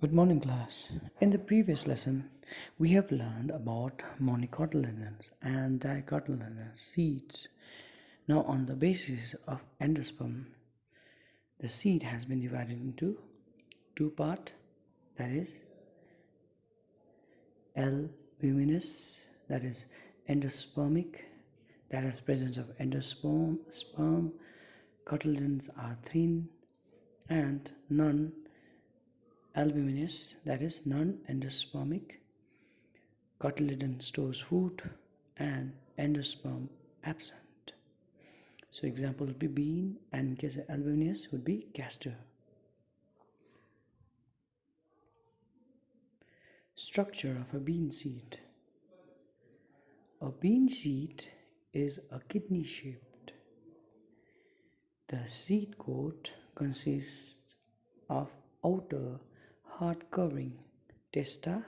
Good morning, class. In the previous lesson, we have learned about monocotyledons and dicotyledonous seeds. Now, on the basis of endosperm, the seed has been divided into two parts, that is albuminous, that is endospermic, that has presence of sperm, cotyledons are thin, and non-albuminous, that is non-endospermic. Cotyledon stores food and endosperm absent. So example would be bean, and in case of albuminous would be castor. Structure of a bean seed. A bean seed is a kidney shaped. The seed coat consists of outer hard covering testa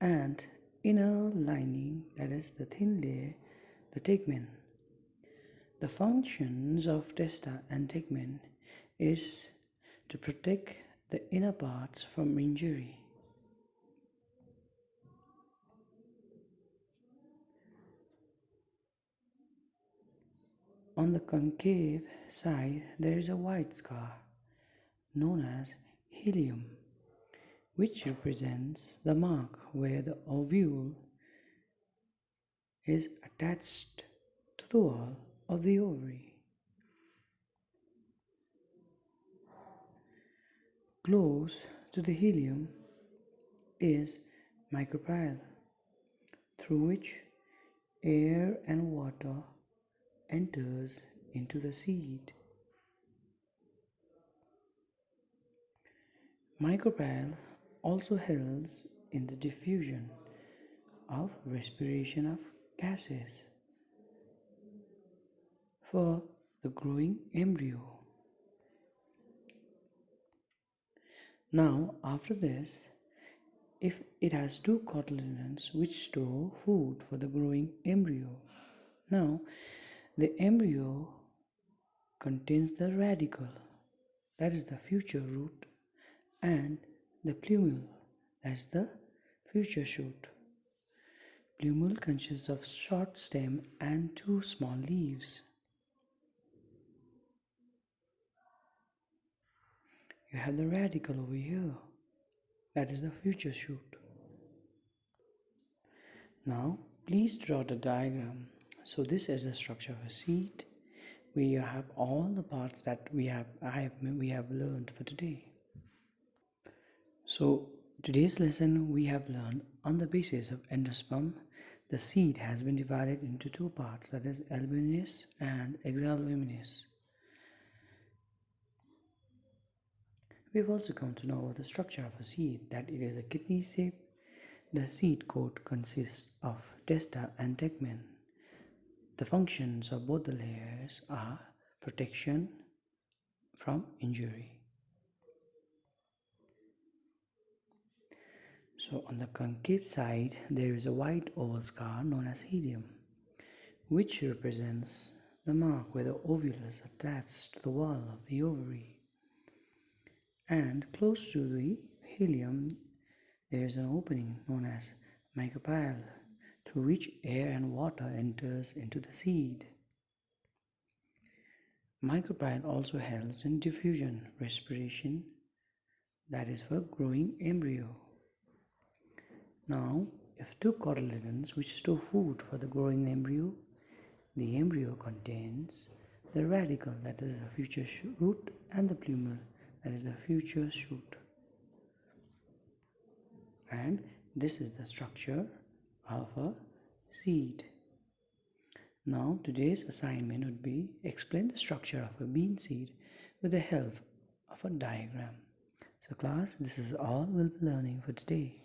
and inner lining, that is the thin layer, the tegmen. The functions of testa and tegmen is to protect the inner parts from injury. On the concave side, there is a white scar known as helium, which represents the mark where the ovule is attached to the wall of the ovary. Close to the helium is micropyle, through which air and water enters into the seed. Micropyle also helps in the diffusion of respiration of gases for the growing embryo. Now, after this, if it has two cotyledons which store food for the growing embryo, now the embryo contains the radicle, that is the future root, and the plumule, that is the future shoot. Plumule consists of short stem and two small leaves. You have the radicle over here, that is the future shoot. Now, please draw the diagram. So this is the structure of a seed. We have all the parts that we have learned for today. So today's lesson we have learned on the basis of endosperm, the seed has been divided into two parts, that is albuminous and exalbuminous. We have also come to know about the structure of a seed, that it is a kidney shape. The seed coat consists of testa and tegmen. The functions of both the layers are protection from injury. So on the concave side, there is a white oval scar known as helium, which represents the mark where the ovule is attached to the wall of the ovary. And close to the helium, there is an opening known as micropyle, through which air and water enters into the seed. Micropyle also helps in diffusion, respiration, that is for growing embryo. Now, if two cotyledons which store food for the growing embryo, the embryo contains the radicle, that is the future root, and the plumule, that is the future shoot. And this is the structure of a seed. Now, today's assignment would be explain the structure of a bean seed with the help of a diagram. So class, this is all we'll be learning for today.